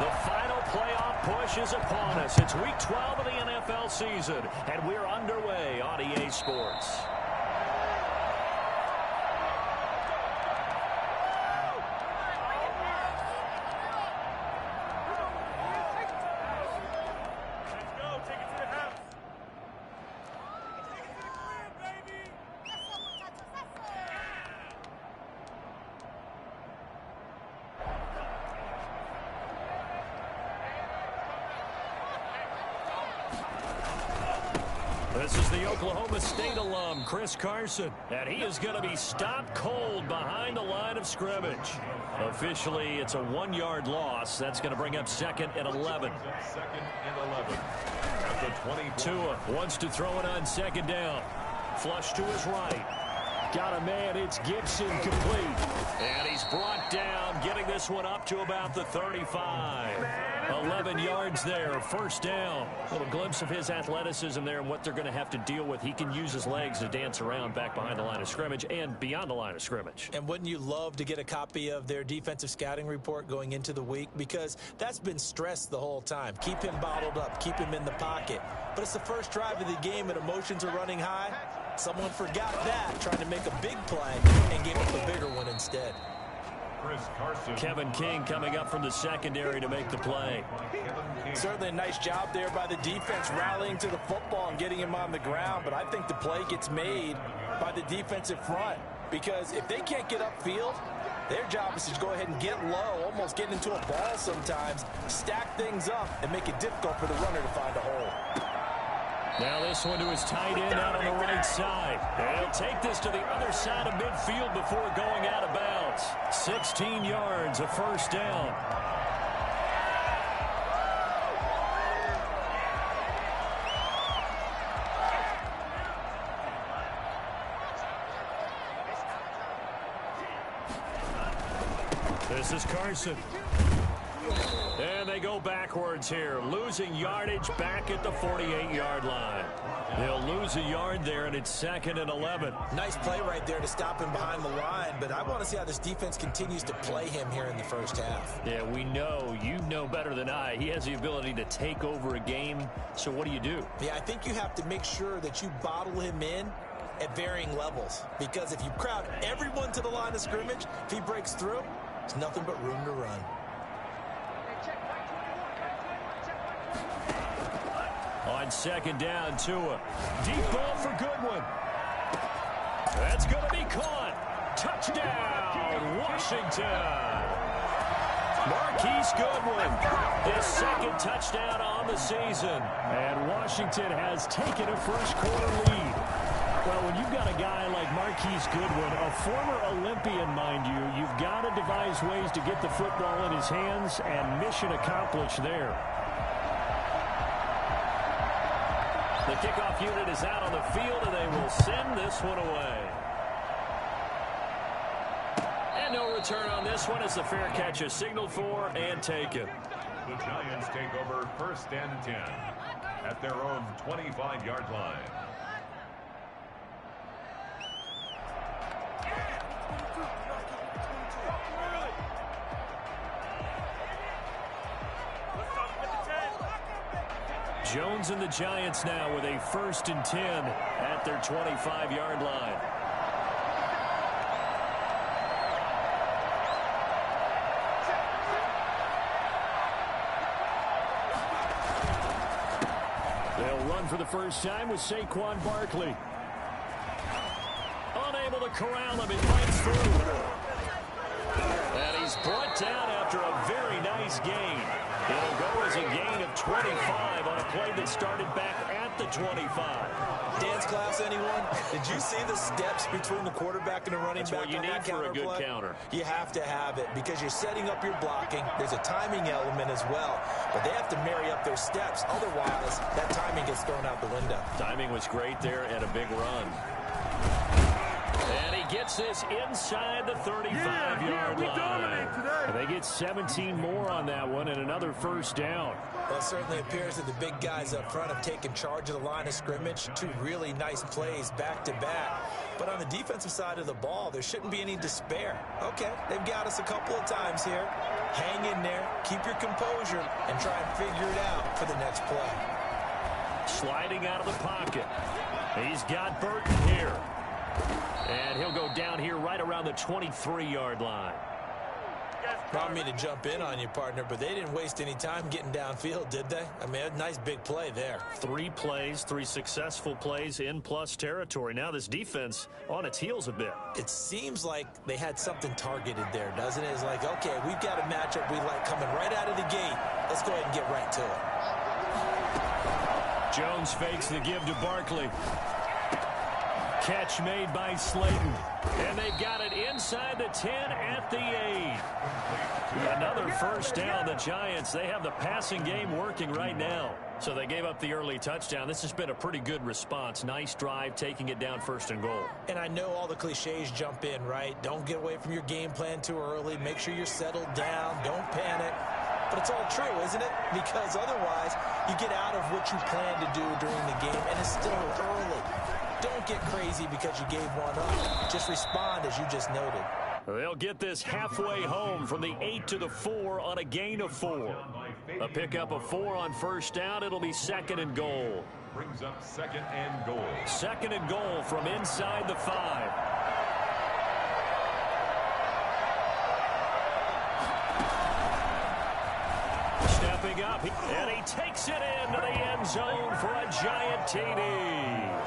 The final playoff push is upon us. It's Week 12 of the NFL season, and we're underway on EA Sports. This is the Oklahoma State alum, Chris Carson, and he is going to be stopped cold behind the line of scrimmage. Officially, it's a 1-yard loss. That's going to bring up 2nd and 11. 2nd and 11. At the 24. Tua wants to throw it on 2nd down. Flush to his right. Got a man, it's Gibson, complete. And he's brought down, getting this one up to about the 35. 11 yards there, 1st down. A little glimpse of his athleticism there and what they're going to have to deal with. He can use his legs to dance around back behind the line of scrimmage and beyond the line of scrimmage. And wouldn't you love to get a copy of their defensive scouting report going into the week? Because that's been stressed the whole time. Keep him bottled up, keep him in the pocket. But it's the first drive of the game and emotions are running high. Someone forgot that, trying to make a big play and gave up a bigger one instead. Chris Carson. Kevin King coming up from the secondary to make the play. Certainly a nice job there by the defense rallying to the football and getting him on the ground, but I think the play gets made by the defensive front because if they can't get upfield, their job is to go ahead and get low, almost get into a ball sometimes, stack things up, and make it difficult for the runner to find a hole. Now this one to his tight end out on the right side. And he'll take this to the other side of midfield before going out of bounds. 16 yards, a 1st down. This is Carson. And they go backwards here, losing yardage back at the 48-yard line. They'll lose a yard there, and it's 2nd and 11. Nice play right there to stop him behind the line, but I want to see how this defense continues to play him here in the 1st half. Yeah, we know, you know better than I, he has the ability to take over a game, so what do you do? Yeah, I think you have to make sure that you bottle him in at varying levels, because if you crowd everyone to the line of scrimmage, if he breaks through, there's nothing but room to run. On 2nd down, Tua. Deep ball for Goodwin. That's going to be caught. Touchdown, Washington. Marquise Goodwin, his 2nd touchdown on the season. And Washington has taken a first-quarter lead. Well, when you've got a guy like Marquise Goodwin, a former Olympian, mind you, you've got to devise ways to get the football in his hands, and mission accomplished there. The kickoff unit is out on the field, and they will send this one away. And no return on this one as the fair catch is signaled for and taken. The Giants take over 1st and 10 at their own 25-yard line. Jones and the Giants now with a 1st and 10 at their 25-yard line. They'll run for the first time with Saquon Barkley. Unable to corral him, it bites through. And he's brought down after a very nice gain. It'll go as a gain of 25 on a play that started back at the 25. Dance class, anyone? Did you see the steps between the quarterback and the running back? That's what you need for a good play? Counter. You have to have it because you're setting up your blocking. There's a timing element as well, but they have to marry up their steps. Otherwise, that timing gets thrown out the window. Timing was great there and a big run. And he gets this inside the 35-yard line. And they get 17 more on that one and another 1st down. Well, it certainly appears that the big guys up front have taken charge of the line of scrimmage. 2 really nice plays back-to-back. But on the defensive side of the ball, there shouldn't be any despair. Okay, they've got us a couple of times here. Hang in there, keep your composure, and try and figure it out for the next play. Sliding out of the pocket. He's got Burton here. And he'll go down here right around the 23-yard line. I don't mean to jump in on you, partner, but they didn't waste any time getting downfield, did they? I mean, a nice big play there. 3 plays, 3 successful plays in plus territory. Now this defense on its heels a bit. It seems like they had something targeted there, doesn't it? It's like, okay, we've got a matchup we like coming right out of the gate. Let's go ahead and get right to it. Jones fakes the give to Barkley. Catch made by Slayton. And they've got it inside the 10 at the 8. Another first down. The Giants, they have the passing game working right now. So they gave up the early touchdown. This has been a pretty good response. Nice drive, taking it down 1st and goal. And I know all the cliches jump in, right? Don't get away from your game plan too early. Make sure you're settled down. Don't panic. But it's all true, isn't it? Because otherwise, you get out of what you plan to do during the game, and it's still early. Don't get crazy because you gave one up. Just respond as you just noted. They'll get this halfway home from the 8 to the 4 on a gain of 4. A pickup of 4 on first down. It'll be 2nd and goal. Brings up 2nd and goal. 2nd and goal from inside the 5. Stepping up, and he takes it into the end zone for a giant TD.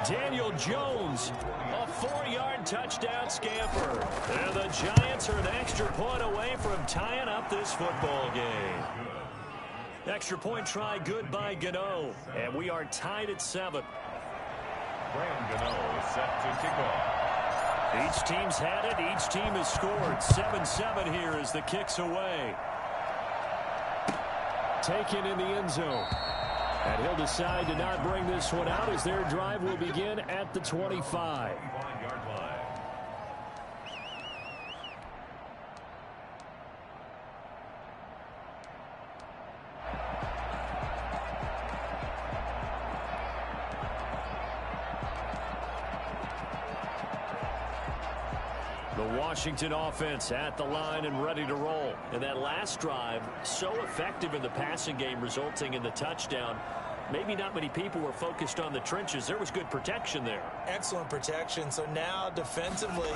Daniel Jones, a 4-yard touchdown scamper. And the Giants are an extra point away from tying up this football game. Extra point try good by Gano. And we are tied at 7. Graham Gano set to kick off. Each team's had it. Each team has scored. 7-7 here as the kick's away. Taken in the end zone. And he'll decide to not bring this one out as their drive will begin at the 25. 25-yard line. The Washington offense at the line and ready to roll. And that last drive, so effective in the passing game, resulting in the touchdown. Maybe not many people were focused on the trenches. There was good protection there. Excellent protection. So now defensively,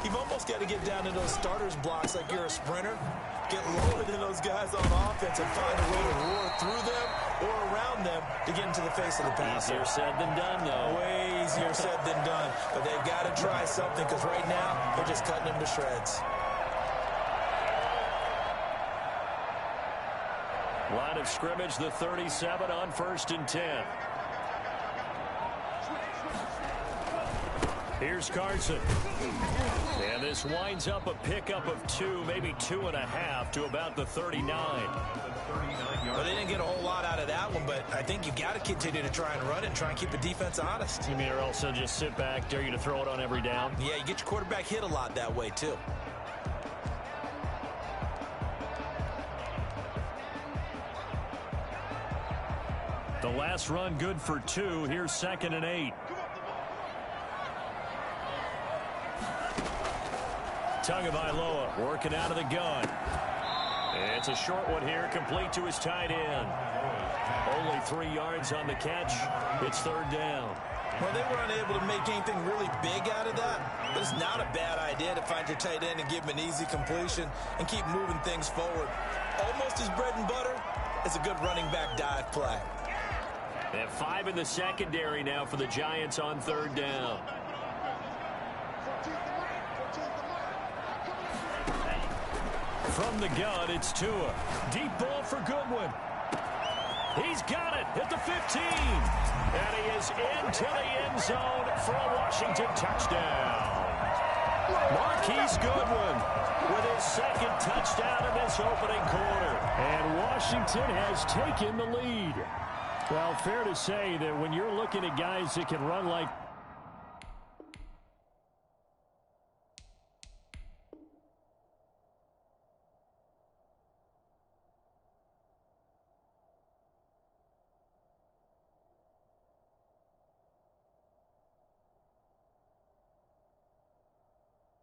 you've almost got to get down to those starters blocks like you're a sprinter. Get lower than those guys on offense and find a way to roar through them or around them to get into the face of the passer. Easier said than done, though. Way easier said than done. But they've got to try something because right now they're just cutting them to shreds. Line of scrimmage, the 37 on 1st and 10. Here's Carson. And this winds up a pickup of 2, maybe 2.5 to about the 39. Well, they didn't get a whole lot out of that one, but I think you got to continue to try and run it and try and keep the defense honest. You mean or else they'll just sit back, dare you to throw it on every down? Yeah, you get your quarterback hit a lot that way, too. The last run good for 2. Here's 2nd and 8. Tagovailoa working out of the gun. It's a short one here, complete to his tight end. Only 3 yards on the catch. It's 3rd down. Well, they were unable to make anything really big out of that, but it's not a bad idea to find your tight end and give him an easy completion and keep moving things forward. Almost his bread and butter is a good running back dive play. They have 5 in the secondary now for the Giants on 3rd down. From the gun, it's Tua. Deep ball for Goodwin. He's got it at the 15. And he is into the end zone for a Washington touchdown. Marquise Goodwin with his 2nd touchdown in this opening quarter. And Washington has taken the lead. Well, fair to say that when you're looking at guys that can run like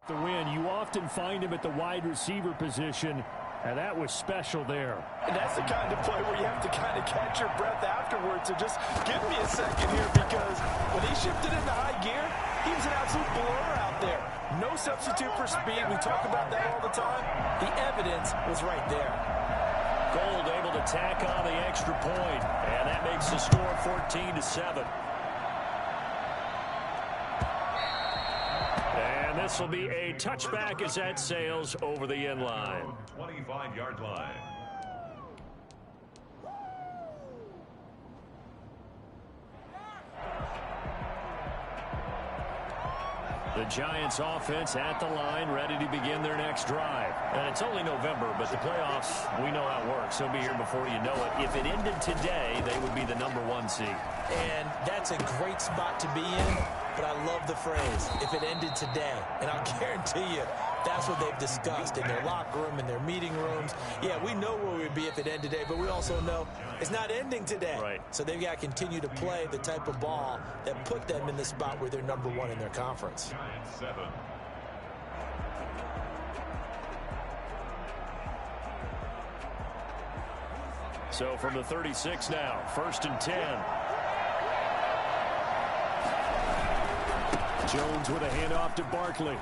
The win, you often find him at the wide receiver position, and that was special there. And that's the kind of play where you have to kind of catch your breath afterwards. So just give me a second here, because when he shifted into high gear, he was an absolute blur out there. No substitute for speed. We talk about that all the time. The evidence was right there. Gold able to tack on the extra point, and that makes the score 14-7. And this will be a touchback as that sails over the end line. 25-yard line. The Giants offense at the line, ready to begin their next drive. And it's only November, but the playoffs, we know how it works. They'll be here before you know it. If it ended today, they would be the #1 seed. And that's a great spot to be in, but I love the phrase, if it ended today. And I'll guarantee you, that's what they've discussed in their locker room, in their meeting rooms. Yeah, we know where we'd be if it ended today, but we also know it's not ending today. Right. So they've got to continue to play the type of ball that put them in the spot where they're #1 in their conference. Giants 7. So from the 36 now, 1st and 10. Jones with a handoff to Barkley.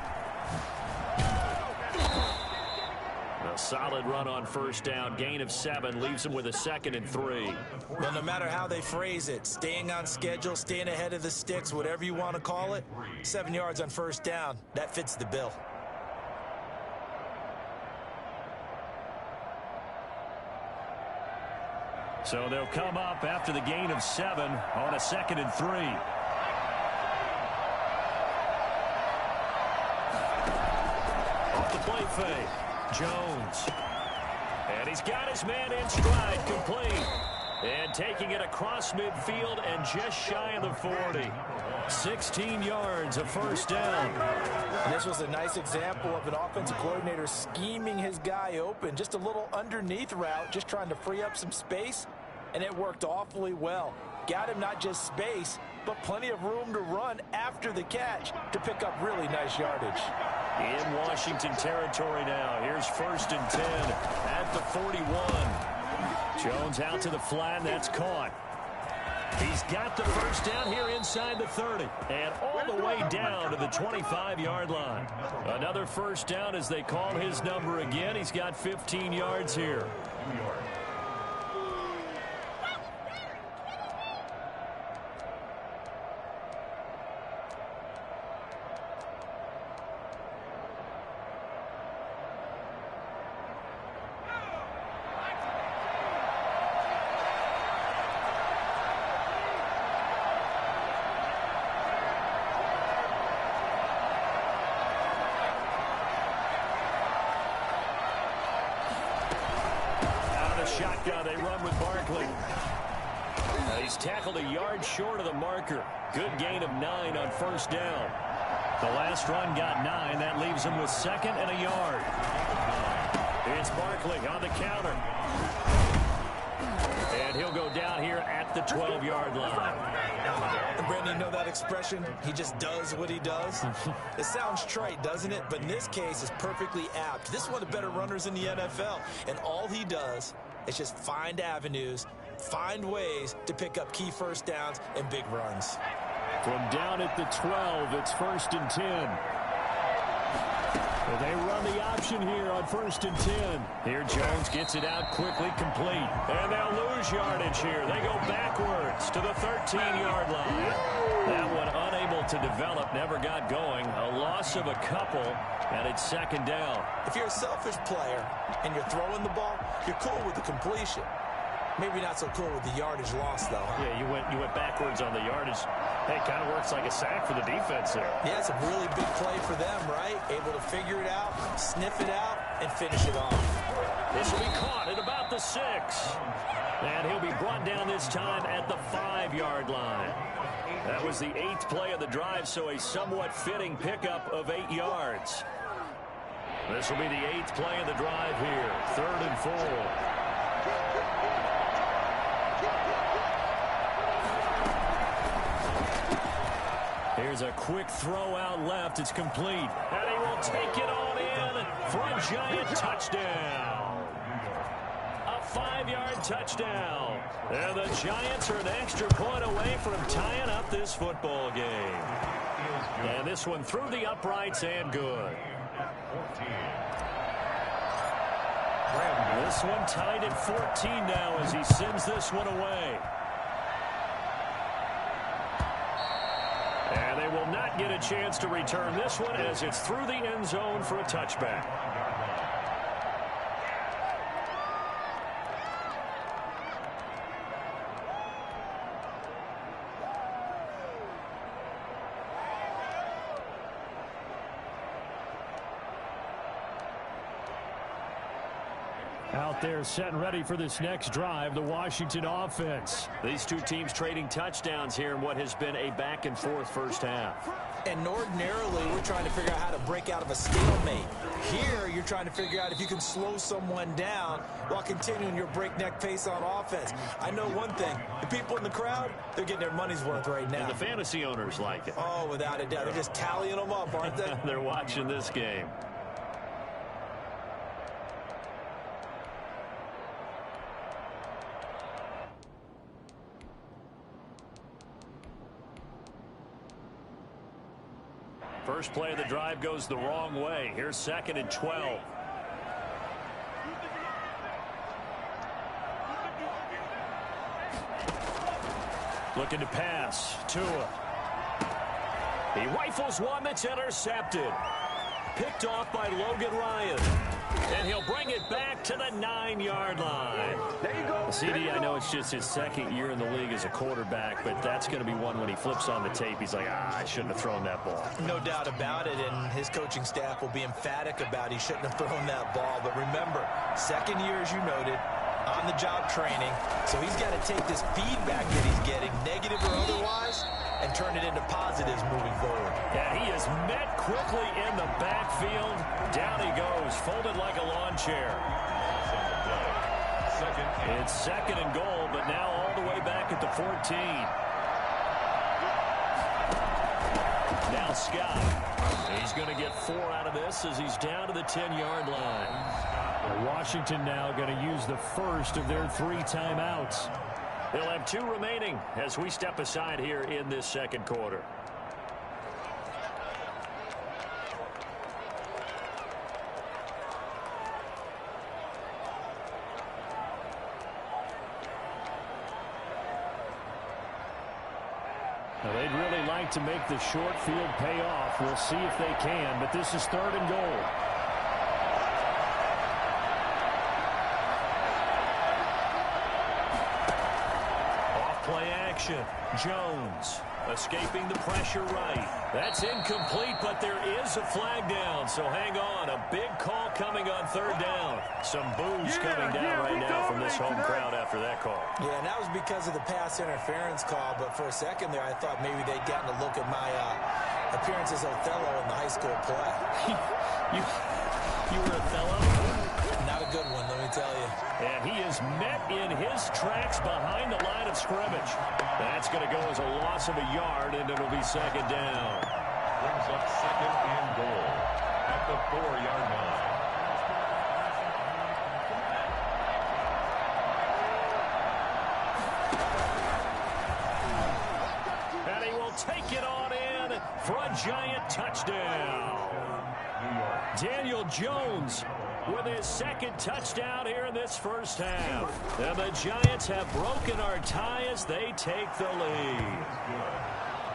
A solid run on 1st down. Gain of 7 leaves him with a 2nd and 3. Well, no matter how they phrase it, staying on schedule, staying ahead of the sticks, whatever you want to call it, 7 yards on 1st down, that fits the bill. So they'll come up after the gain of 7 on a 2nd and 3. Off the play fake. Jones. And he's got his man in stride, complete. And taking it across midfield and just shy of the 40. 16 yards, a 1st down. And this was a nice example of an offensive coordinator scheming his guy open. Just a little underneath route, just trying to free up some space. And it worked awfully well. Got him not just space, but plenty of room to run after the catch to pick up really nice yardage. In Washington territory now. Here's 1st and 10 at the 41. Jones out to the flat, and that's caught. He's got the 1st down here inside the 30. And all the way down to the 25-yard line. Another 1st down as they call his number again. He's got 15 yards here. New York. Shotgun, they run with Barkley. He's tackled a yard short of the marker. Good gain of 9 on 1st down. The last run got 9. That leaves him with 2nd and a yard. It's Barkley on the counter. And he'll go down here at the 12-yard line. And Brandon, you know that expression? He just does what he does. It sounds trite, doesn't it? But in this case, it's perfectly apt. This is one of the better runners in the NFL. And all he does is just find avenues, find ways to pick up key 1st downs and big runs. From down at the 12, it's 1st and 10. Well, they run the option here on 1st and 10. Here Jones gets it out quickly, complete. And they'll lose yardage here. They go backwards to the 13-yard line. That one unable to develop, never got going. A loss of a couple, and it's 2nd down. If you're a selfish player and you're throwing the ball, you're cool with the completion. Maybe not so cool with the yardage loss, though. Huh? Yeah, you went backwards on the yardage. Hey, it kind of works like a sack for the defense there. Yeah, it's a really big play for them, right? Able to figure it out, sniff it out, and finish it off. This will be caught at about the 6. And he'll be brought down this time at the 5-yard line. That was the 8th play of the drive, so a somewhat fitting pickup of 8 yards. This will be the 8th play of the drive here. 3rd and 4. Here's a quick throw out left. It's complete. And he will take it on in for a Giant touchdown. A 5-yard touchdown. And the Giants are an extra point away from tying up this football game. And this one through the uprights and good. This one tied at 14 now as he sends this one away. And they will not get a chance to return this one as it's through the end zone for a touchback. Out there set and ready for this next drive, the Washington offense. These two teams trading touchdowns here in what has been a back-and-forth first half. And ordinarily, we're trying to figure out how to break out of a stalemate. Here, you're trying to figure out if you can slow someone down while continuing your breakneck pace on offense. I know one thing. The people in the crowd, they're getting their money's worth right now. And the fantasy owners like it. Oh, without a doubt. They're just tallying them up, aren't they? They're watching this game. First play of the drive goes the wrong way. Here's 2nd and 12. Looking to pass. Tua. He rifles one that's intercepted. Picked off by Logan Ryan. And he'll bring it back to the 9-yard line. There you go. CD, I know it's just his second year in the league as a quarterback, but that's going to be one when he flips on the tape. He's like, I shouldn't have thrown that ball. No doubt about it, and his coaching staff will be emphatic about he shouldn't have thrown that ball. But remember, second year, as you noted, on-the-job training. So he's got to take this feedback that he's getting, negative or otherwise, and turn it into positives moving forward. And he is met quickly in the backfield. Down he goes, folded like a lawn chair. It's 2nd and goal, but now all the way back at the 14. Now Scott. He's going to get 4 out of this as he's down to the 10-yard line. Washington now going to use the first of their 3 timeouts. They'll have 2 remaining as we step aside here in this second quarter. Now, they'd really like to make the short field pay off. We'll see if they can, but this is 3rd and goal. Play action. Jones escaping the pressure right. That's incomplete, but there is a flag down, so hang on. A big call coming on 3rd down. Some boos coming down right now from this home crowd after that call. Yeah, and that was because of the pass interference call, but for a second there I thought maybe they'd gotten a look at my appearance as Othello in the high school play. You were Othello? Not a good one, let me tell you. And he is met in his tracks behind the line of scrimmage. That's going to go as a loss of a yard, and it'll be 2nd down. Brings up 2nd and goal at the 4-yard line. And he will take it on in for a Giant touchdown. Daniel Jones with his 2nd touchdown here in this first half. And the Giants have broken our tie as they take the lead.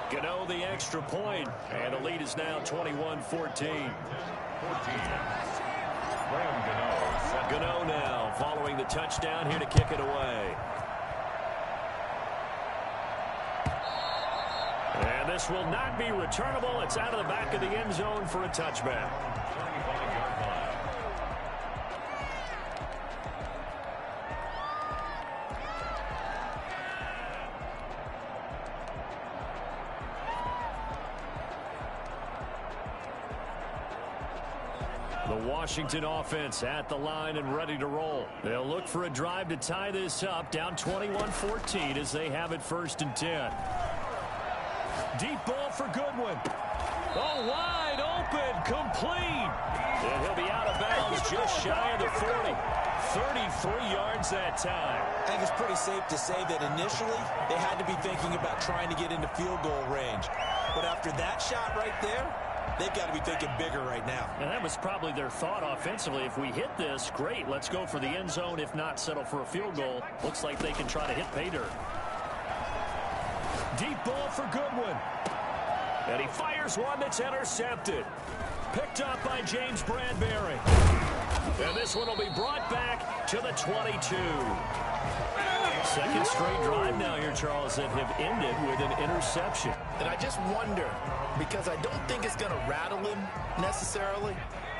Gano the extra point, and the lead is now 21-14. Gano now following the touchdown here to kick it away. And this will not be returnable. It's out of the back of the end zone for a touchback. The Washington offense at the line and ready to roll. They'll look for a drive to tie this up, down 21-14 as they have it 1st and 10. Deep ball for Goodwin. Oh, wide open, complete. And he'll be out of bounds just shy of the 40. 33 yards that time. I think it's pretty safe to say that initially they had to be thinking about trying to get into field goal range. But after that shot right there, they've got to be thinking bigger right now. And that was probably their thought offensively. If we hit this, great. Let's go for the end zone. If not, settle for a field goal. Looks like they can try to hit pay dirt. Deep ball for Goodwin. And he fires one that's intercepted. Picked up by James Bradbury. And this one will be brought back to the 22. Second straight drive now here, Charles, that have ended with an interception. And I just wonder, because I don't think it's going to rattle him necessarily,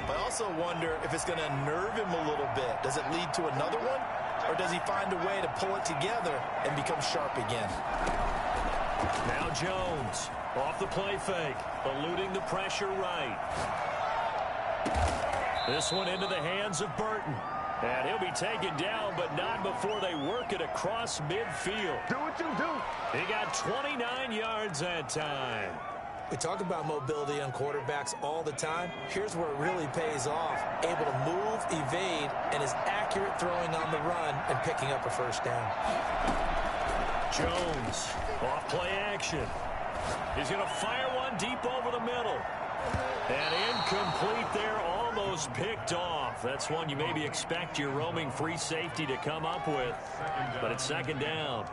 but I also wonder if it's going to unnerve him a little bit. Does it lead to another one? Or does he find a way to pull it together and become sharp again? Now Jones off the play fake, eluding the pressure right. This one into the hands of Burton. And he'll be taken down, but not before they work it across midfield. Do what you do. He got 29 yards that time. We talk about mobility on quarterbacks all the time. Here's where it really pays off. Able to move, evade, and is accurate throwing on the run and picking up a first down. Jones off play action. He's going to fire one deep over the middle. And incomplete there, almost picked off. That's one you maybe expect your roaming free safety to come up with. But it's second down.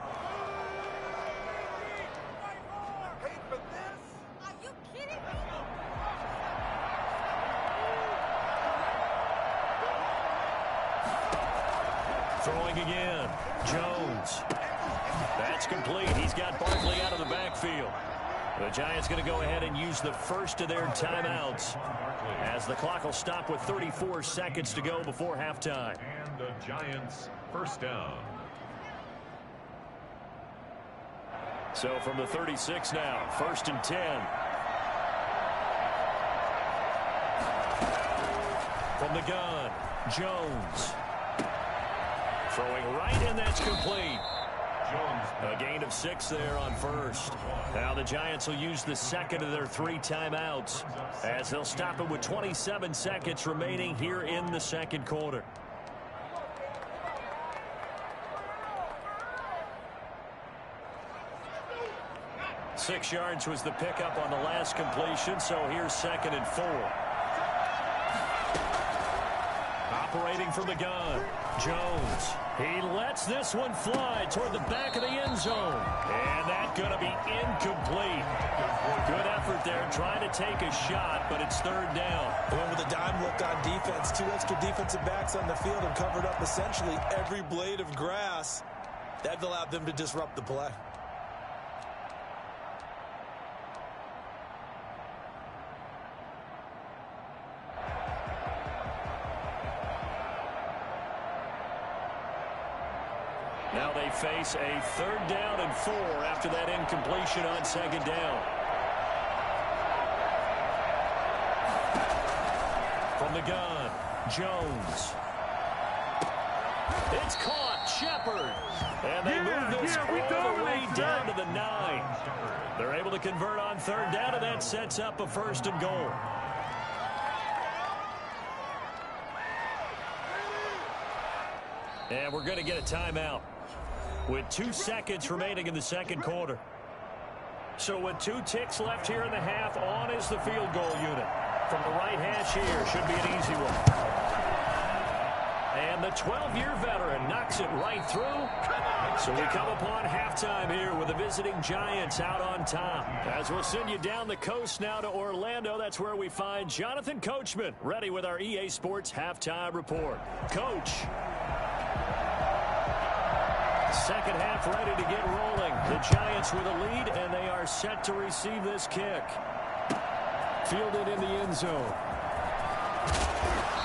Throwing again. Jones. That's complete. He's got Barkley out of the backfield. The Giants going to go ahead and use the first of their timeouts as the clock will stop with 34 seconds to go before halftime. And the Giants first down. So from the 36 now, 1st and 10. From the gun, Jones. Throwing right, and that's complete. A gain of 6 there on first. Now the Giants will use the second of their 3 timeouts as they'll stop it with 27 seconds remaining here in the second quarter. Six yards was the pickup on the last completion, so here's 2nd and 4. Operating from the gun, Jones. He lets this one fly toward the back of the end zone. And that's going to be incomplete. Good effort there, trying to take a shot, but it's 3rd down. Went with a dime look on defense. 2 extra defensive backs on the field and covered up essentially every blade of grass. That allowed them to disrupt the play. Now they face a 3rd down and 4 after that incompletion on 2nd down. From the gun, Jones. It's caught, Shepard. And they move this all the way down to the 9. They're able to convert on 3rd down, and that sets up a 1st and goal. And we're going to get a timeout with 2 seconds remaining in the second quarter. So with 2 ticks left here in the half, on is the field goal unit. From the right hash here, should be an easy one. And the 12-year veteran knocks it right through. So we come upon halftime here with the visiting Giants out on top. As we'll send you down the coast now to Orlando, that's where we find Jonathan Coachman, ready with our EA Sports halftime report. Coach. Second half ready to get rolling. The Giants with a lead, and they are set to receive this kick. Fielded in the end zone.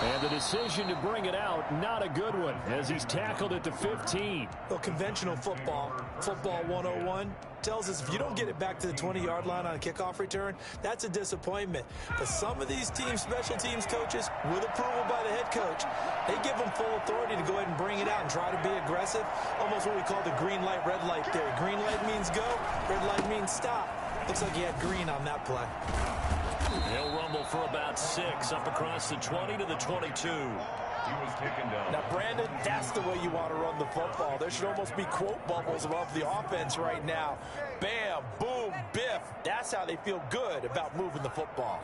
And the decision to bring it out, not a good one, as he's tackled at the 15. Well, conventional football 101, tells us if you don't get it back to the 20-yard line on a kickoff return, that's a disappointment. But some of these teams, special teams coaches, with approval by the head coach, they give them full authority to go ahead and bring it out and try to be aggressive. Almost what we call the green light, red light theory. Green light means go, red light means stop. Looks like he had green on that play. He'll rumble for about 6 up across the 20 to the 22. He was taken down. Now, Brandon, that's the way you want to run the football. There should almost be quote bubbles above the offense right now. Bam, boom, biff. That's how they feel good about moving the football.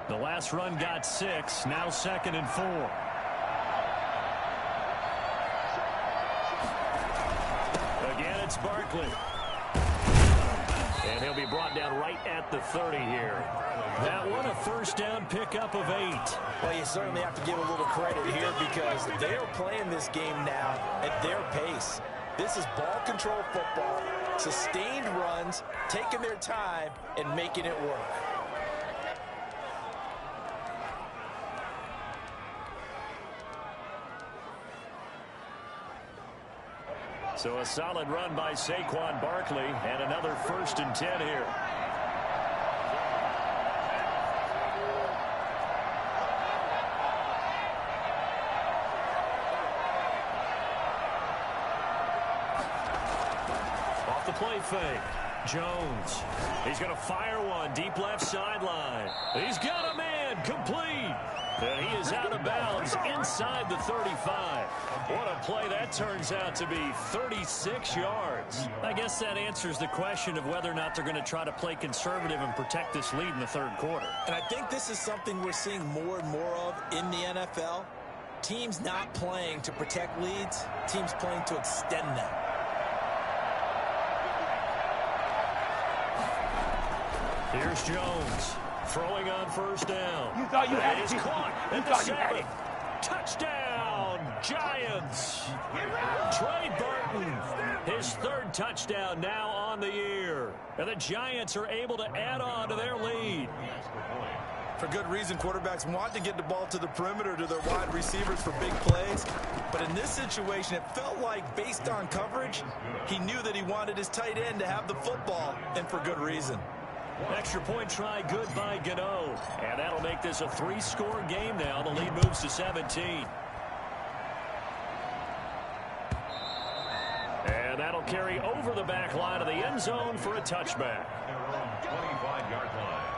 The last run got 6, now 2nd and 4. Again, it's Barkley. And he'll be brought down right at the 30 here. That one, a first down pickup of 8. Well, you certainly have to give a little credit here because they are playing this game now at their pace. This is ball control football, sustained runs, taking their time, and making it work. So a solid run by Saquon Barkley and another 1st and 10 here. Off the play fake. Jones. He's going to fire one deep left sideline. He's got a man complete. And he is out of bounds inside the 35. What a play that turns out to be, 36 yards. I guess that answers the question of whether or not they're going to try to play conservative and protect this lead in the 3rd quarter. And I think this is something we're seeing more and more of in the NFL. Teams not playing to protect leads, teams playing to extend them. Here's Jones. Throwing on 1st down. You thought you had it. He's caught You at the thought you had 7. it. Touchdown, Giants. Trey Burton, his 3rd touchdown now on the year. And the Giants are able to add on to their lead. For good reason, quarterbacks want to get the ball to the perimeter to their wide receivers for big plays. But in this situation, it felt like, based on coverage, he knew that he wanted his tight end to have the football, and for good reason. Extra point try good by Gano. And that'll make this a 3-score game now. The lead moves to 17. And that'll carry over the back line of the end zone for a touchback. Their own 25-yard line.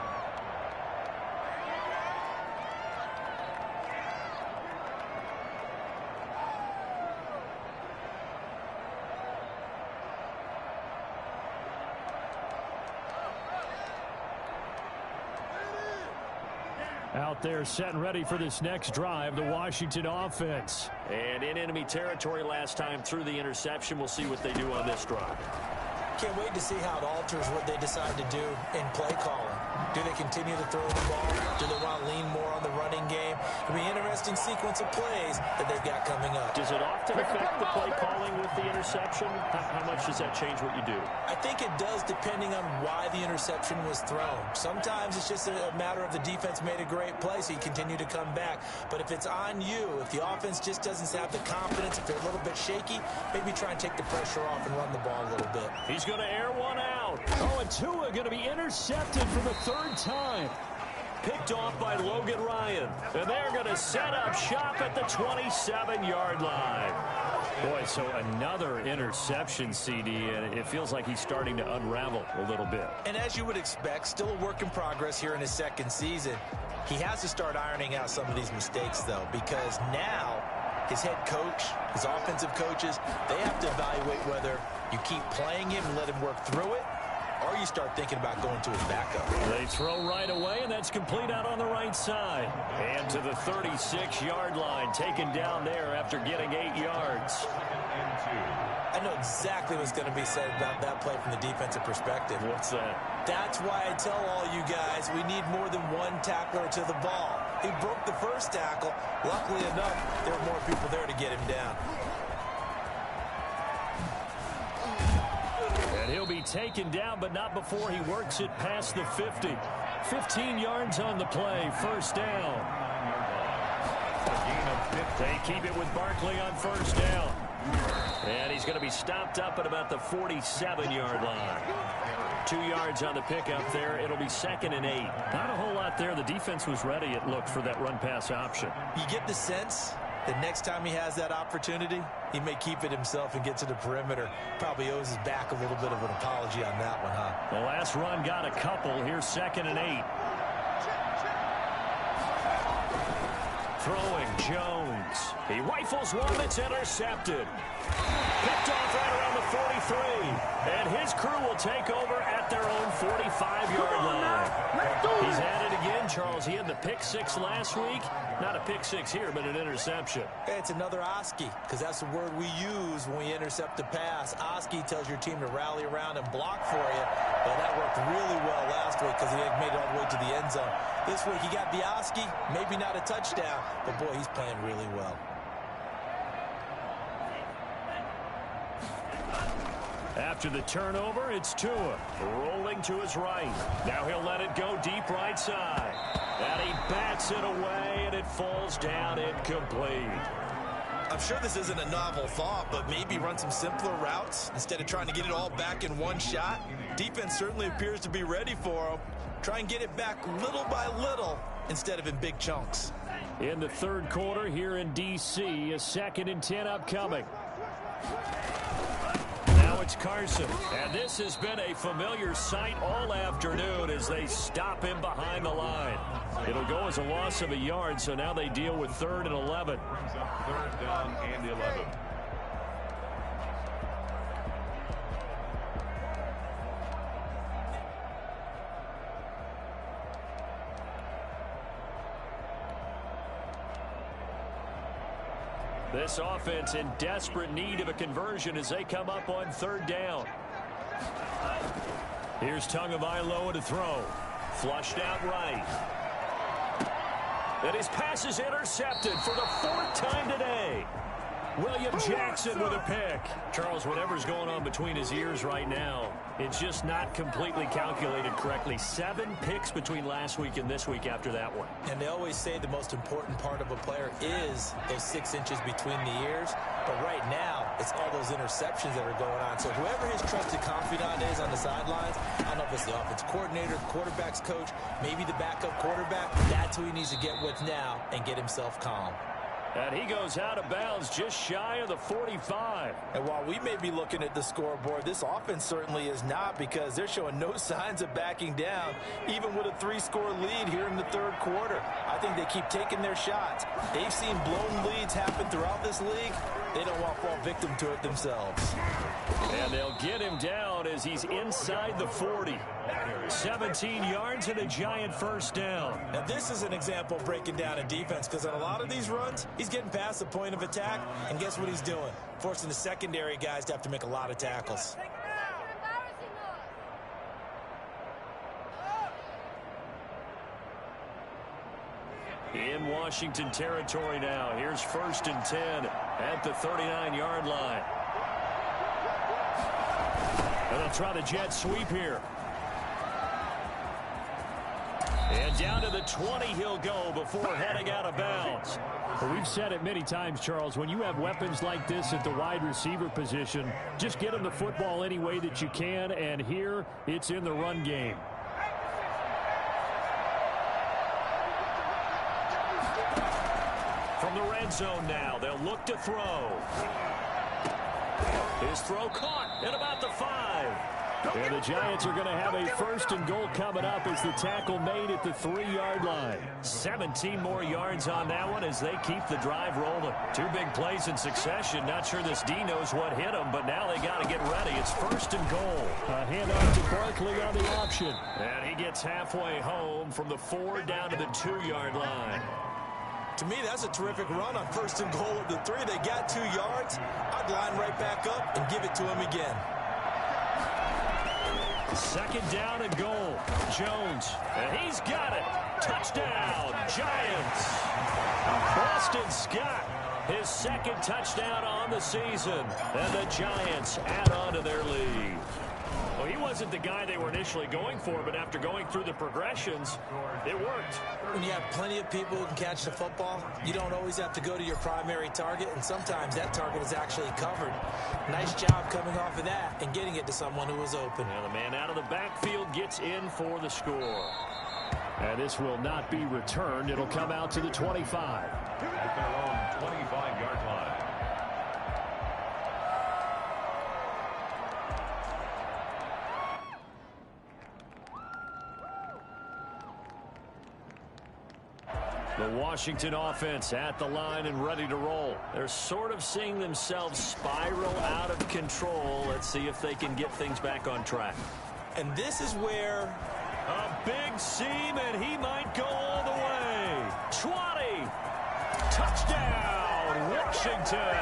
Out there set and ready for this next drive, the Washington offense. And in enemy territory last time through the interception. We'll see what they do on this drive. Can't wait to see how it alters what they decide to do in play calling. Do they continue to throw the ball? Do they want to lean more on the running game? It'll be an interesting sequence of plays that they've got coming up. Does it often affect the play calling with the interception? How much does that change what you do? I think it does, depending on why the interception was thrown. Sometimes it's just a matter of the defense made a great play, so you continue to come back. But if it's on you, if the offense just doesn't have the confidence, if they're a little bit shaky, maybe try and take the pressure off and run the ball a little bit. He's going to air one out. Oh, and Tua going to be intercepted for the 3rd time. Picked off by Logan Ryan. And they're going to set up shop at the 27-yard line. Boy, so another interception, CD, and it feels like he's starting to unravel a little bit. And as you would expect, still a work in progress here in his 2nd season. He has to start ironing out some of these mistakes, though, because now his head coach, his offensive coaches, they have to evaluate whether you keep playing him and let him work through it, or you start thinking about going to his backup. They throw right away, and that's complete out on the right side. And to the 36-yard line, taken down there after getting 8 yards. I know exactly what's going to be said about that play from the defensive perspective. What's that? That's why I tell all you guys we need more than one tackler to the ball. He broke the 1st tackle. Luckily enough, there were more people there to get him down. And he'll be taken down, but not before he works it past the 50. 15 yards on the play, 1st down. They keep it with Barkley on 1st down. And he's going to be stopped up at about the 47-yard line. 2 yards on the pickup there. It'll be 2nd and 8. Not a whole lot there. The defense was ready, it looked, for that run-pass option. You get the sense the next time he has that opportunity, he may keep it himself and get to the perimeter. Probably owes his back a little bit of an apology on that one, huh? The last run got a couple. Here's 2nd and 8. Throwing Jones. He rifles one that's intercepted. Picked off right around the 43. And his crew will take over at their own 45-yard line. He's at it again, Charles. He had the pick 6 last week. Not a pick 6 here, but an interception. It's another Oski, because that's the word we use when we intercept a pass. Oski tells your team to rally around and block for you. Well, that worked really well last week because he had made it all the way to the end zone. This week he got the Oski, maybe not a touchdown, but boy, he's playing really well. After the turnover, it's Tua rolling to his right. Now he'll let it go deep right side. And he bats it away, and it falls down incomplete. I'm sure this isn't a novel thought, but maybe run some simpler routes instead of trying to get it all back in one shot. Defense certainly appears to be ready for him. Try and get it back little by little instead of in big chunks. In the 3rd quarter here in D.C., a 2nd and 10 upcoming. Now it's Carson, and this has been a familiar sight all afternoon as they stop him behind the line. It'll go as a loss of a yard, so now they deal with 3rd and 11. 3rd down and 11. This offense in desperate need of a conversion as they come up on 3rd down. Here's Tagovailoa to throw. Flushed out right. And his pass is intercepted for the 4th time today. William Jackson with a pick. Charles, whatever's going on between his ears right now, it's just not completely calculated correctly. 7 picks between last week and this week after that one. And they always say the most important part of a player is those 6 inches between the ears. But right now, it's all those interceptions that are going on. So whoever his trusted confidant is on the sidelines, I don't know if it's the offense coordinator, the quarterback's coach, maybe the backup quarterback, that's who he needs to get with now and get himself calm. And he goes out of bounds just shy of the 45. And while we may be looking at the scoreboard, this offense certainly is not, because they're showing no signs of backing down, even with a 3-score lead here in the 3rd quarter. I think they keep taking their shots. They've seen blown leads happen throughout this league. They don't want to fall victim to it themselves. And they'll get him down as he's inside the 40. 17 yards and a giant 1st down. Now this is an example of breaking down a defense, because on a lot of these runs, he's getting past the point of attack, and guess what he's doing? Forcing the secondary guys to have to make a lot of tackles. In Washington territory now. Here's 1st and 10 at the 39-yard line. And they'll try the jet sweep here. And down to the 20 he'll go before heading out of bounds. Well, we've said it many times, Charles, when you have weapons like this at the wide receiver position, just get them the football any way that you can, and here it's in the run game. From the red zone now, they'll look to throw. His throw caught at about the 5. And the Giants are going to have a 1st and goal coming up as the tackle made at the 3-yard line. 17 more yards on that one as they keep the drive rolling. 2 big plays in succession. Not sure this D knows what hit them, but now they got to get ready. It's 1st and goal. A handoff to Barkley on the option. And he gets halfway home from the 4 down to the 2-yard line. To me, that's a terrific run on 1st and goal at the 3. They got 2 yards. I'd line right back up and give it to him again. 2nd down and goal. Jones, and he's got it. Touchdown, Giants. Boston Scott, his 2nd touchdown on the season. And the Giants add on to their lead. Well, he wasn't wasn't the guy they were initially going for, but after going through the progressions, it worked. When you have plenty of people who can catch the football, you don't always have to go to your primary target, and sometimes that target is actually covered. Nice job coming off of that and getting it to someone who was open. Now the man out of the backfield gets in for the score. And this will not be returned. It'll come out to the 25. At their own 25-yard line. The Washington offense at the line and ready to roll. They're sort of seeing themselves spiral out of control. Let's see if they can get things back on track. And this is where a big seam, and he might go all the way. 20. Touchdown, Washington.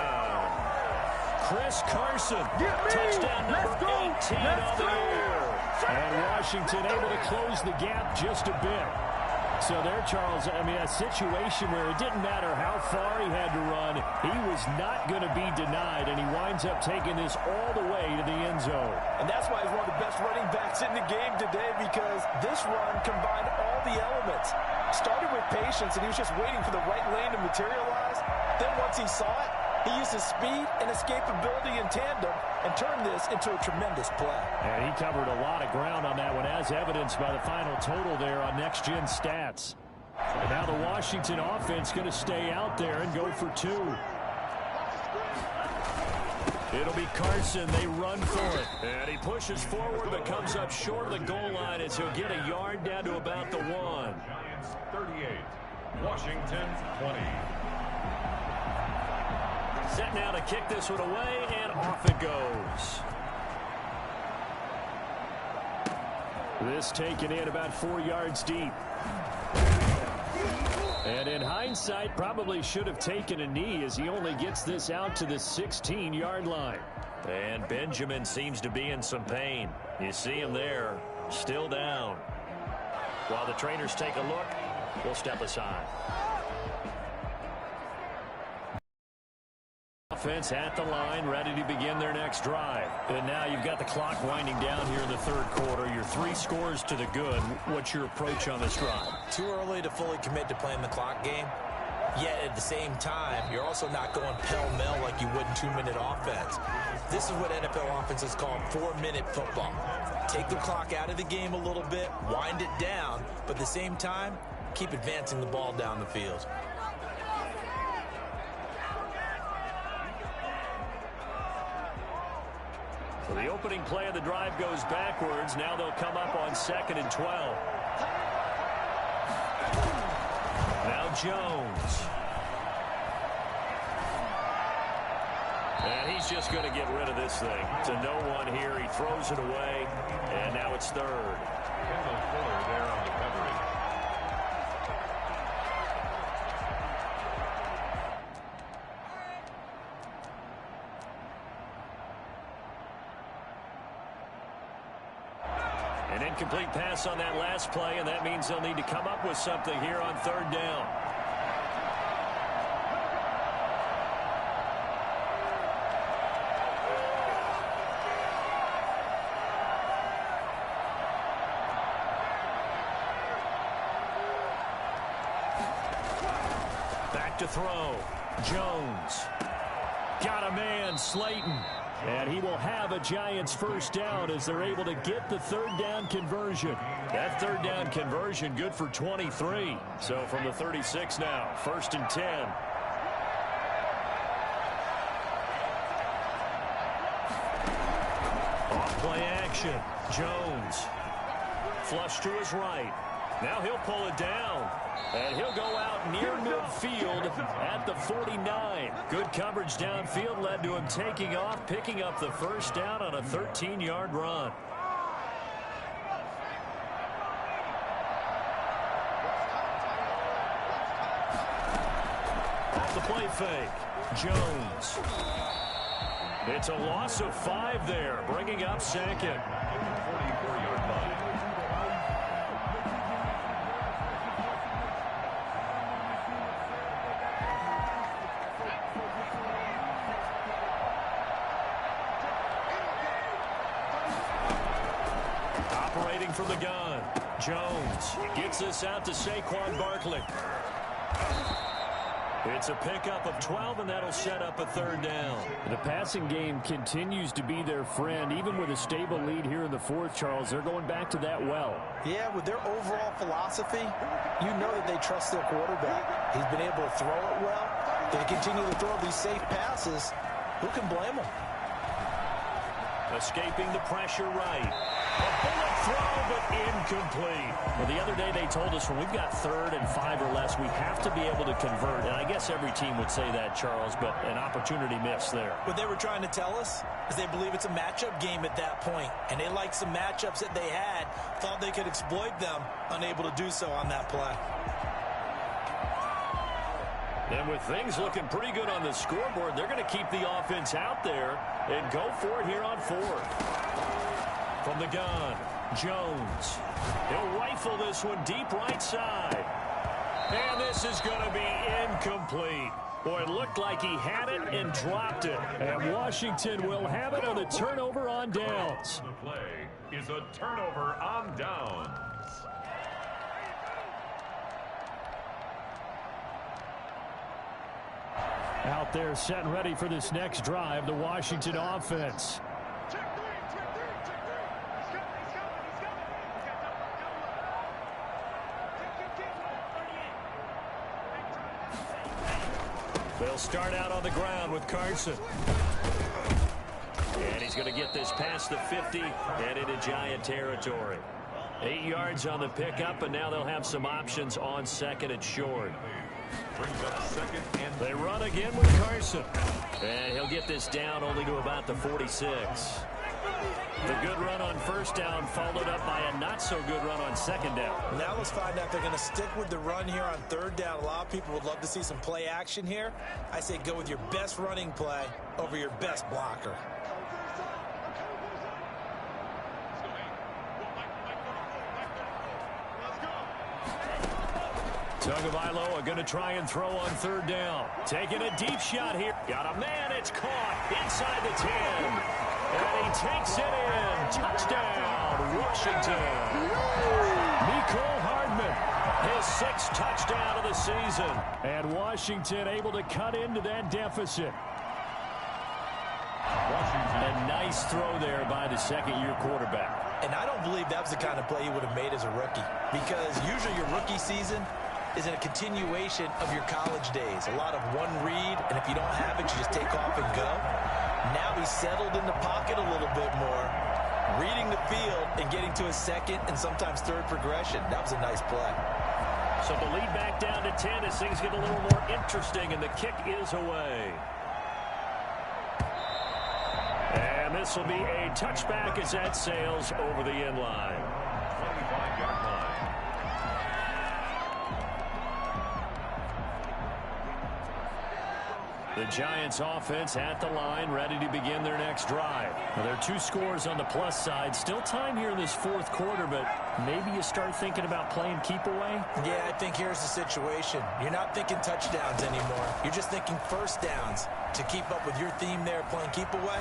Chris Carson. Touchdown number 18 on the year. And Washington able to close the gap just a bit. So there, Charles, I mean, a situation where it didn't matter how far he had to run, he was not going to be denied, and he winds up taking this all the way to the end zone. And that's why he's one of the best running backs in the game today, because this run combined all the elements. Started with patience, and he was just waiting for the right lane to materialize. Then once he saw it, he used his speed and escapability in tandem and turned this into a tremendous play. And he covered a lot of ground on that one, as evidenced by the final total there on Next Gen Stats. And now the Washington offense going to stay out there and go for 2. It'll be Carson. They run for it. And he pushes forward but comes up short of the goal line as he'll get a yard down to about the 1. Giants 38. Washington 20. Set now to kick this one away, and off it goes. This taken in about 4 yards deep. And in hindsight, probably should have taken a knee as he only gets this out to the 16-yard line. And Benjamin seems to be in some pain. You see him there, still down. While the trainers take a look, we'll step aside. Offense at the line, ready to begin their next drive. And now you've got the clock winding down here in the third quarter. Your 3 scores to the good. What's your approach on this drive? Too early to fully commit to playing the clock game. Yet at the same time, you're also not going pell-mell like you would in 2-minute offense. This is what NFL offenses call 4-minute football. Take the clock out of the game a little bit, wind it down, but at the same time, keep advancing the ball down the field. So the opening play of the drive goes backwards. Now they'll come up on 2nd and 12. Now Jones. And he's just going to get rid of this thing. To no one here. He throws it away. And now it's 3rd. Kendall Fuller there on the coverage. An incomplete pass on that last play, and that means they'll need to come up with something here on 3rd down. Back to throw. Jones. Got a man, Slayton. And he will have a Giants first down as they're able to get the 3rd down conversion. That 3rd down conversion good for 23. So from the 36 now, 1st and 10. Off play action. Jones. Flush to his right. Now he'll pull it down. And he'll go out near midfield at the 49. Good coverage downfield led to him taking off, picking up the first down on a 13-yard run. Off the play fake. Jones. It's a loss of 5 there, bringing up 2nd. 44-yard line. Operating from the gun. Jones gets this out to Saquon Barkley. It's a pickup of 12, and that'll set up a third down. The passing game continues to be their friend. Even with a stable lead here in the fourth, Charles, they're going back to that well. Yeah, with their overall philosophy, you know that they trust their quarterback. He's been able to throw it well. They continue to throw these safe passes. Who can blame them? Escaping the pressure right. A bullet throw, but incomplete. Well, the other day they told us when we've got 3rd and 5 or less, we have to be able to convert. And I guess every team would say that, Charles, but an opportunity missed there. What they were trying to tell us is they believe it's a matchup game at that point, and they liked some matchups that they had, thought they could exploit them, unable to do so on that play. And with things looking pretty good on the scoreboard, they're going to keep the offense out there and go for it here on 4th. From the gun, Jones. He'll rifle this one deep right side. And this is going to be incomplete. Boy, it looked like he had it and dropped it. And Washington will have it on a turnover on downs. The play is a turnover on downs. Out there set and ready for this next drive, the Washington offense. They'll start out on the ground with Carson. And he's going to get this past the 50 and into Giant territory. 8 yards on the pickup, and now they'll have some options on 2nd and short. Brings up 2nd and they run again with Carson. And he'll get this down only to about the 46. The good run on 1st down followed up by a not-so-good run on 2nd down. Now let's find out if they're going to stick with the run here on 3rd down. A lot of people would love to see some play action here. I say go with your best running play over your best blocker. Tagovailoa going to try and throw on 3rd down. Taking a deep shot here. Got a man. It's caught inside the 10. And he takes it in. Touchdown, Washington. Mecole Hardman, His 6th touchdown of the season. and Washington able to cut into that deficit. A nice throw there by the 2nd-year quarterback. And I don't believe that was the kind of play he would have made as a rookie, because usually your rookie season is in a continuation of your college days. A lot of one read, and if you don't have it, you just take off and go. Now he's settled in the pocket a little bit more, reading the field and getting to his 2nd and sometimes 3rd progression. That was a nice play. So the lead back down to 10 as things get a little more interesting, and the kick is away. And this will be a touchback as that sails over the end line. 25-yard line. The Giants offense at the line, ready to begin their next drive. Well, there are 2 scores on the plus side. Still time here in this 4th quarter, but maybe you start thinking about playing keep away. Yeah, I think here's the situation. You're not thinking touchdowns anymore. You're just thinking 1st downs. To keep up with your theme there, playing keep away,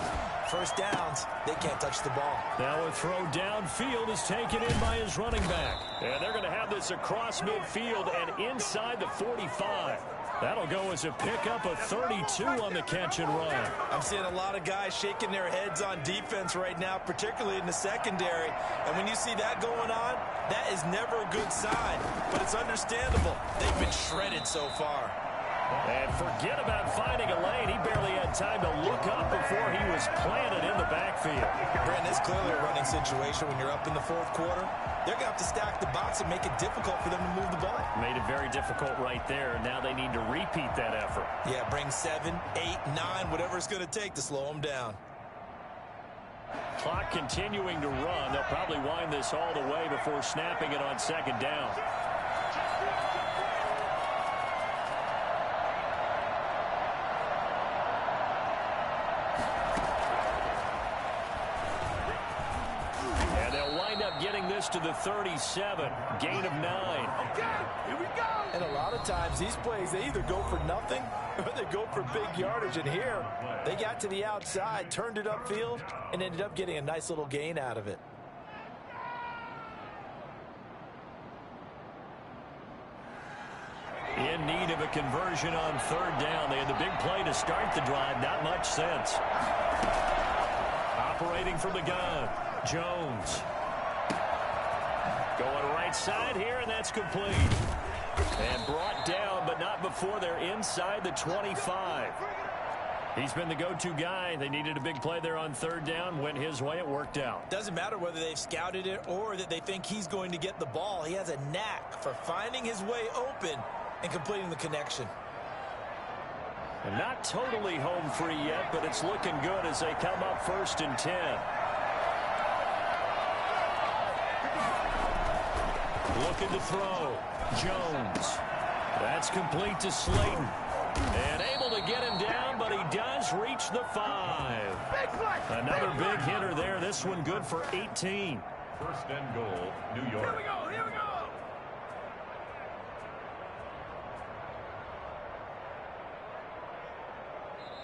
1st downs, they can't touch the ball. Now a throw downfield is taken in by his running back. And they're going to have this across midfield and inside the 45. That'll go as a pickup of 32 on the catch and run. I'm seeing a lot of guys shaking their heads on defense right now, particularly in the secondary. And when you see that going on, that is never a good sign. But it's understandable. They've been shredded so far. And forget about finding a lane. He barely had time to look up before he was planted in the backfield. Brandon, it's clearly a running situation when you're up in the 4th quarter. They're going to have to stack the box and make it difficult for them to move the ball. Made it very difficult right there. Now they need to repeat that effort. Yeah, bring 7, 8, 9, whatever it's going to take to slow them down. Clock continuing to run. They'll probably wind this all the way before snapping it on 2nd down. Getting this to the 37, gain of 9. Okay, here we go. And a lot of times these plays, they either go for nothing or they go for big yardage. And here, they got to the outside, turned it upfield, and ended up getting a nice little gain out of it. In need of a conversion on third down. They had the big play to start the drive. Not much sense. Operating from the gun, Jones. Going right side here, and that's complete. And brought down, but not before they're inside the 25. He's been the go-to guy. They needed a big play there on third down. Went his way. It worked out. Doesn't matter whether they've scouted it or that they think he's going to get the ball. He has a knack for finding his way open and completing the connection. And not totally home free yet, but it's looking good as they come up 1st and 10. Looking to throw. Jones. That's complete to Slayton. And able to get him down, but he does reach the 5. Another big hitter there. This one good for 18. 1st and goal, New York. Here we go, here we go.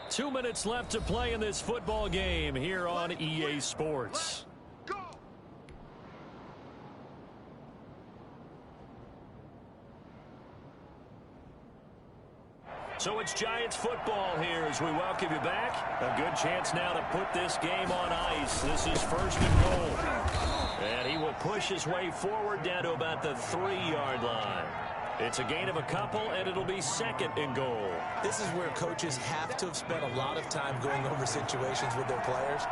Two minutes left to play in this football game here on EA Sports. So it's Giants football here as we welcome you back. A good chance now to put this game on ice. This is 1st and goal. And he will push his way forward down to about the 3-yard line. It's a gain of a couple, and it'll be 2nd and goal. This is where coaches have to have spent a lot of time going over situations with their players,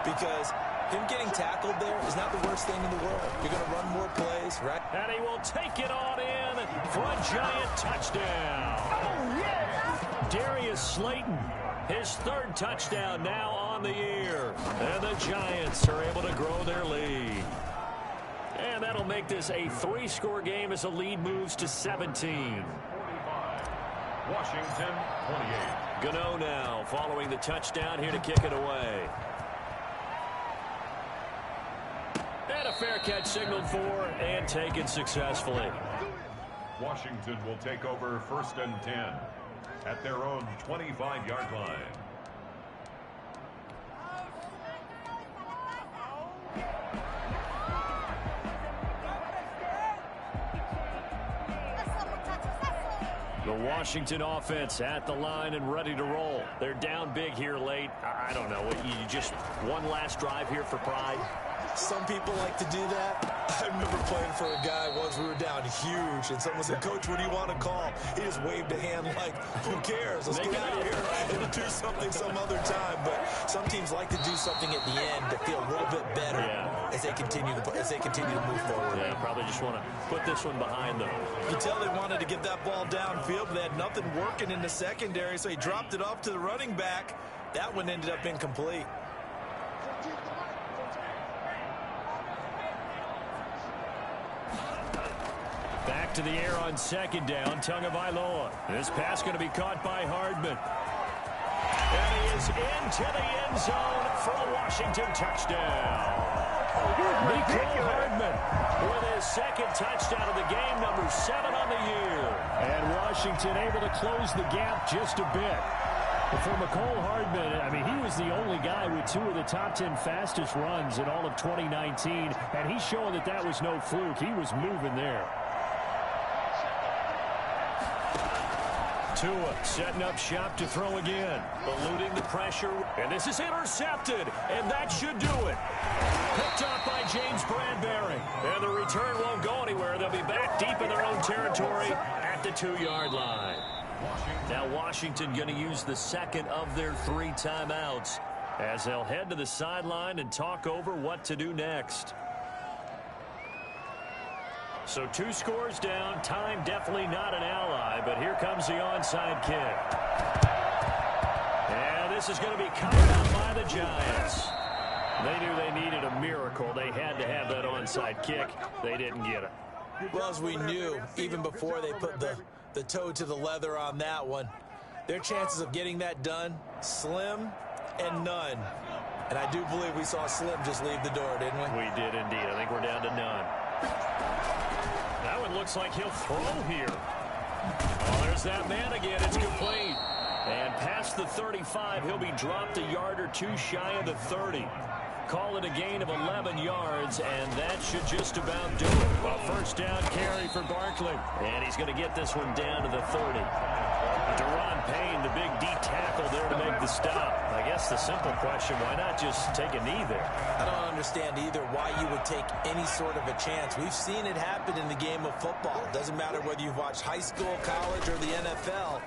because him getting tackled there is not the worst thing in the world. You're going to run more plays, right? And he will take it on in for a Giant touchdown. Oh, yeah! Darius Slayton, his 3rd touchdown now on the year. And the Giants are able to grow their lead. And that'll make this a 3-score game as the lead moves to 17. 45. Washington, 28. Gano now following the touchdown here to kick it away. And a fair catch signaled for and taken successfully. Washington will take over 1st and 10 at their own 25-yard line. The Washington offense at the line and ready to roll. They're down big here late. I don't know. You just one last drive here for pride. Some people like to do that. I remember playing for a guy once. We were down huge, and someone said, "Coach, what do you want to call?" He just waved a hand like, "Who cares? Let's get out of here and do something some other time." But some teams like to do something at the end to feel a little bit better as they continue to move forward. Yeah, probably just want to put this one behind them. You tell they wanted to get that ball downfield, but they had nothing working in the secondary, so he dropped it off to the running back. That one ended up incomplete. Back to the air on 2nd down. Tagovailoa. This pass going to be caught by Hardman. And he is into the end zone for a Washington touchdown. Mecole Hardman with his 2nd touchdown of the game, number 7 on the year. And Washington able to close the gap just a bit. But for Mecole Hardman, I mean, he was the only guy with 2 of the top 10 fastest runs in all of 2019, and he's showing that that was no fluke. He was moving there. Tua setting up shop to throw again. Eluding the pressure. And this is intercepted. And that should do it. Picked up by James Bradbury. And the return won't go anywhere. They'll be back deep in their own territory at the 2-yard line. Now Washington going to use the 2nd of their 3 timeouts as they'll head to the sideline and talk over what to do next. So 2 scores down. Time definitely not an ally, but here comes the onside kick. And this is going to be covered up by the Giants. They knew they needed a miracle. They had to have that onside kick. They didn't get it. Well, as we knew, even before they put the toe to the leather on that one, their chances of getting that done, slim and none. And I do believe we saw Slim just leave the door, didn't we? We did indeed. I think we're down to none. That one looks like he'll throw here. Oh, there's that man again. It's complete. And past the 35, he'll be dropped a yard or 2 shy of the 30. call it a gain of 11 yards, and that should just about do it. A first down carry for Barkley. And he's going to get this one down to the 30. Deron Payne, the big D tackle there to make the stop. I guess the simple question, why not just take a knee there? I don't understand either why you would take any sort of a chance. We've seen it happen in the game of football. It doesn't matter whether you've watched high school, college, or the NFL.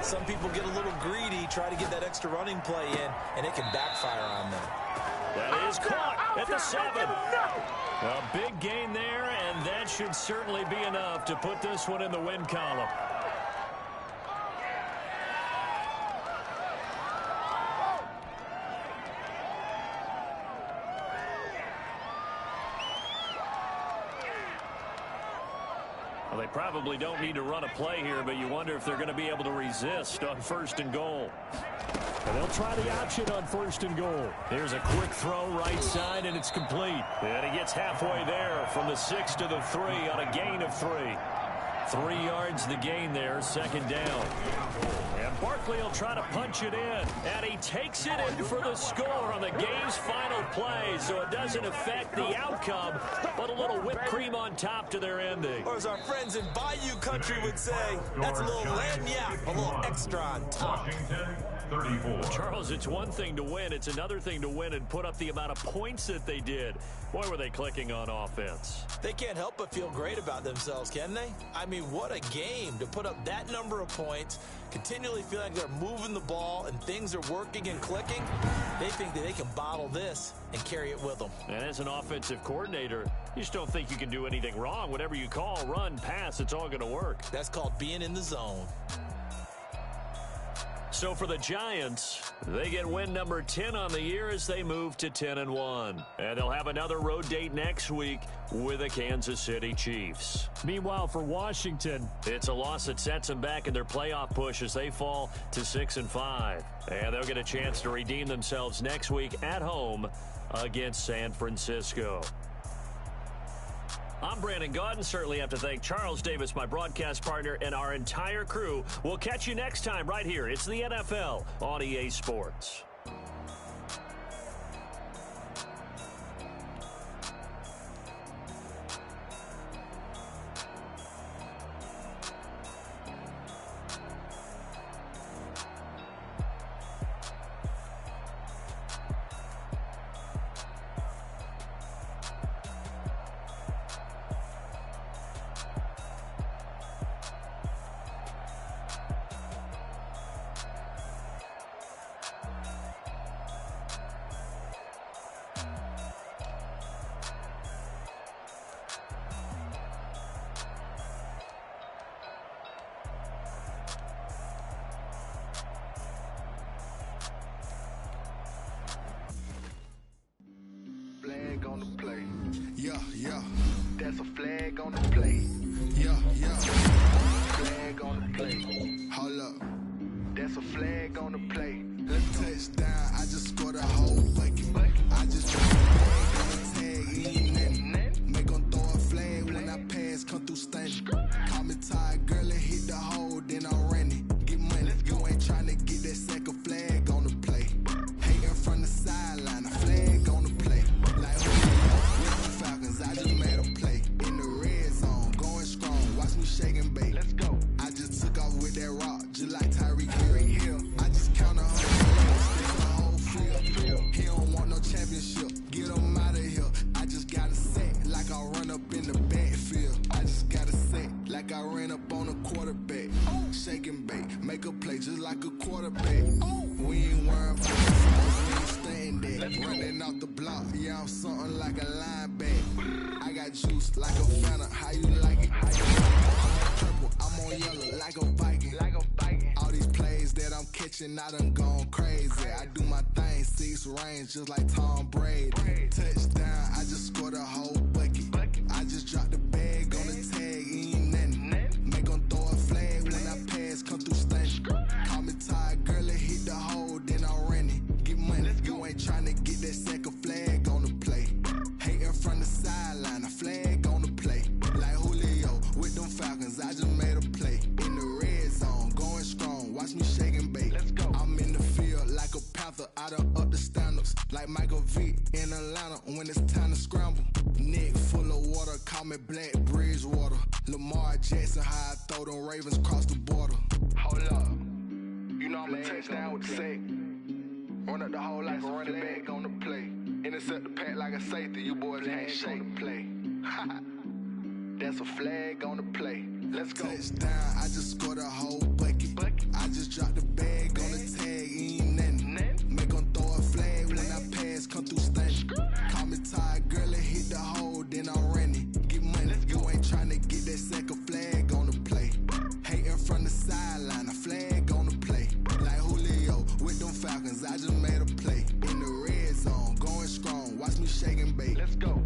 Some people get a little greedy, try to get that extra running play in, and it can backfire on them. That is caught at the 7. A big gain there, and that should certainly be enough to put this one in the win column. Well, they probably don't need to run a play here, but you wonder if they're going to be able to resist on 1st and goal. And they'll try the option on 1st and goal. Here's a quick throw right side, and it's complete. And he gets halfway there from the 6 to the 3 on a gain of 3. 3 yards the gain there, 2nd down. And Barkley will try to punch it in. And he takes it in for the score on the game's final play, so it doesn't affect the outcome, but a little whipped cream on top to their ending. Or as our friends in Bayou Country would say, that's a little lagniappe, a little extra on top. Washington, 34. Charles, it's one thing to win. It's another thing to win and put up the amount of points that they did. Boy, were they clicking on offense. They can't help but feel great about themselves, can they? I mean, what a game to put up that number of points, continually feel like they're moving the ball and things are working and clicking. They think that they can bottle this and carry it with them. And as an offensive coordinator, you just don't think you can do anything wrong. Whatever you call, run, pass, it's all going to work. That's called being in the zone. So for the Giants, they get win number 10 on the year as they move to 10-1. And they'll have another road date next week with the Kansas City Chiefs. Meanwhile, for Washington, it's a loss that sets them back in their playoff push as they fall to 6-5. And they'll get a chance to redeem themselves next week at home against San Francisco. I'm Brandon Gaudin. Certainly have to thank Charles Davis, my broadcast partner, and our entire crew. We'll catch you next time right here. It's the NFL on EA Sports. On the play. Yeah, yeah. That's a flag on the play. Yeah, yeah. Flag on the play. Hold up. That's a flag on the play. Let's touchdown. I just scored a whole bucket. I just dropped a flag on the tag. Ain't nothing. Make them throw a flag when I pass. Come through stunning. Call me tired, girl, and hit the hole. Then I'm running. Get money. You ain't trying to get that second flag on the play. Hating from the sideline. A flag on the play. Like Falcons, I just made a play in the red zone, going strong. Watch me shake and bake. Let's go. I just took off with that rock, just like Tyreek Hill. I just count 100 the whole field. He don't want no championship. Get him out of here. I just got a set like I run up in the backfield. I just got a set like I ran up on a quarterback. Shake and bake, make a play just like a quarterback. We ain't worrying about the songs, we ain't staying there. Running off the block, yeah, I'm something like a linebacker. I got juice like a Fanta, how you like it? I'm on purple, I'm on yellow like a Viking. All these plays that I'm catching, I done gone crazy. I do my thing, 6 range just like Tom Brady. Touchdown, I just scored a whole bucket. I just dropped the bag on the tag, ain't nothing. Make them throw a flag when I pass, come through stunning. Call me tired, girl, and hit the hole, then I'm running. Get money, you ain't trying to get that second flag on the play. Hating from the sideline, a flag on the play. Like Julio with them Falcons, I just made a play. In the red zone, going strong, watch me shake and bake. Let's go. I'm in the field like a Panther, I done up the standards. Like Michael Vick in a line. I'm at Black Bridgewater. Lamar Jackson, how I throw them Ravens across the border. Hold up. You know I'm a touchdown with the sack. Run up the hole like a running back on the play. Intercept the pack like a safety. You boys ain't shake the play. That's a flag on the play. Let's go. Touchdown, I just scored a whole bucket. I just dropped the bag on the tag, ain't nothing. Make them throw a flag when I pass, come through stunning. Call me tired, girl, and hit the hole, then I'm running. Get money, you ain't tryna get that second flag on the play. Hating from the sideline, a flag on the play. Like Julio with them Falcons, I just made a play. In the red zone, going strong, watch me shake and bake. Let's go.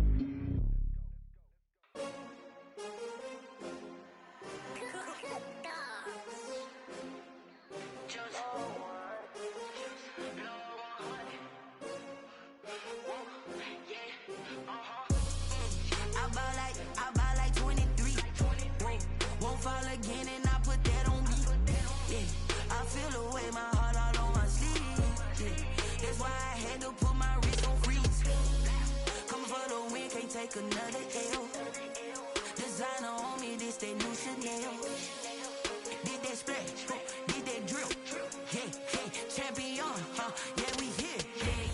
Again and I put that on me. Yeah, I feel the way, my heart all on my sleeve. Yeah, that's why I had to put my wrist on freeze. Coming for the win, can't take another L. Designer on me, this that new Chanel. Did that splash, did that drill. Yeah, champion, yeah, we here.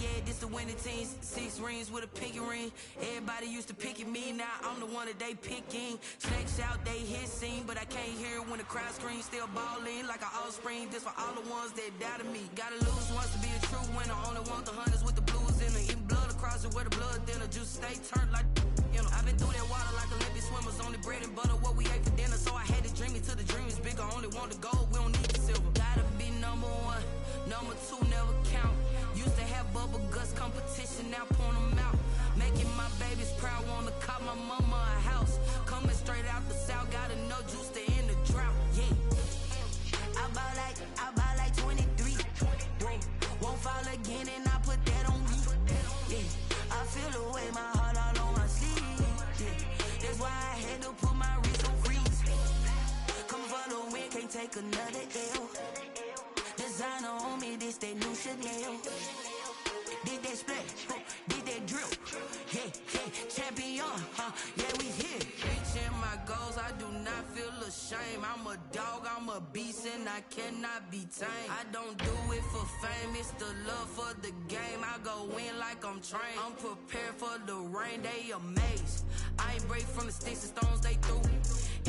Yeah, this the winning team. 6 rings with a pinky ring. Everybody used to picking me, now I'm the one that they picking. Snakes out, they hit scene, but I can't hear it when the crowd screams. Still balling like an offspring. This for all the ones that doubted me. Gotta lose once to be a true winner. Only want the hunters with the blues in it. Eating blood across it where the blood dinner. Juice stay turned like, you know. I've been through that water like Olympic swimmers. Only bread and butter, what we ate for dinner. So I had to dream it till the dream is bigger. Only want the gold, we don't need the silver. Gotta be number 1, number 2 never count. Used to have bubble guts competition, now point them out. Making my babies proud, wanna call my mama a house. Coming straight out the south, gotta know juice to end the drought. Yeah, I bought like 23. Won't fall again and I put that on me. Yeah, I feel the way, my heart all on my sleeve. Yeah, that's why I had to put my wrist on freeze. Come for the win, can't take another L. Designer on me, this that new Chanel. Did that splash, did that drill. Yeah, champion, yeah, we here. Reaching my goals, I do not feel ashamed. I'm a dog, I'm a beast, and I cannot be tamed. I don't do it for fame, it's the love for the game. I go in like I'm trained. I'm prepared for the rain, they amazed. I ain't break from the sticks and stones they threw.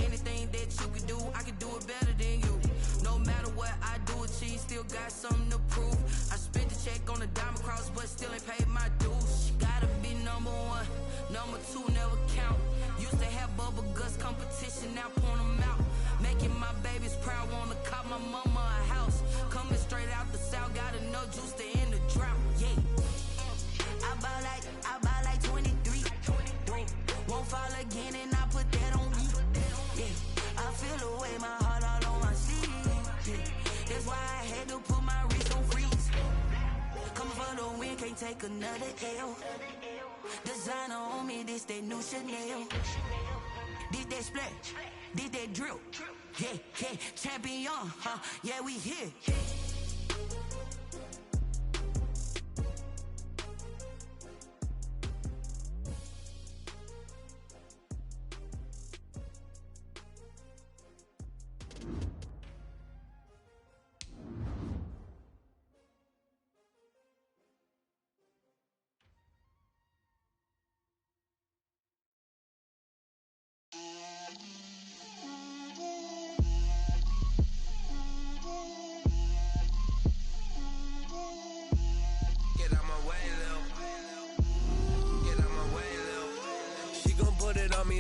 Anything that you can do, I can do it better than you. No matter what I do, achieve, still got something to prove. I spent the check on the diamond cross, but still ain't paid my dues. Gotta be number 1, number 2 never count. Used to have bubble guts competition, now point them out. Making my babies proud, wanna call my mama a house. Coming straight out the south, gotta know juice to end the drought. Yeah, I bought like 23. Won't fall again and I put that on me. Yeah, I feel the way, my heart all on my sleeve. Yeah, that's why I had to put my wrist on freeze. Coming for the win, can't take another L. Designer on me, this that new Chanel. Did that splash, did that drill. Yeah, champion, yeah, we here.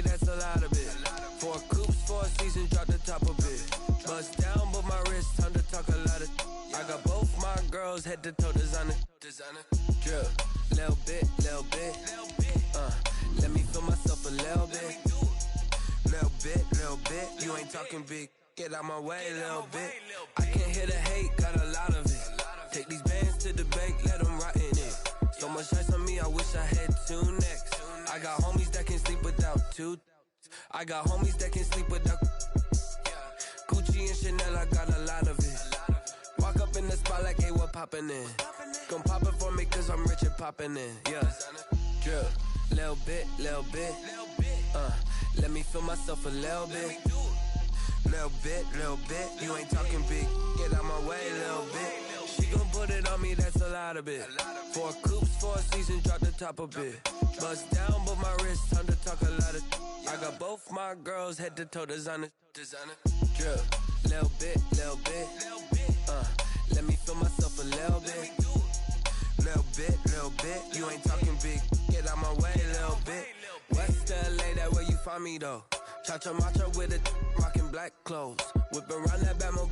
That's a lot of it. 4 coops, 4 seasons, drop the top of it. Bust down, but my wrist, time to talk a lot of. I got both my girls head to toe designer. Drill, little bit. Let me feel myself a little bit. Little bit. You ain't talking big. Get out my way, little bit. I can't hear the hate, got a lot of it. Take these bands to the bank, let them rot in it. So much ice on me, I wish I had 2 necks. I got homies that can sleep without 2. I got homies that can sleep without. Gucci and Chanel, I got a lot of it. Walk up in the spot like, hey, what poppin' in? Gon' pop it for me cause I'm rich and poppin' in. Yeah, drill, little bit. Let me feel myself a little bit. Little bit. You ain't talking big. Get out my way, little bit. She gon' put it on me, that's a lot of it. 4 coops, 4 seasons, drop the top a bit. Bust down, but my wrist, time to talk a lot of. I got both my girls head to toe designer. Drip, little bit. Let me feel myself a little bit. Little bit. You ain't talking big. Get out my way, little bit. West LA, that where you find me though. Cha-cha matcha with it, rockin' black clothes. Whip around that Bama.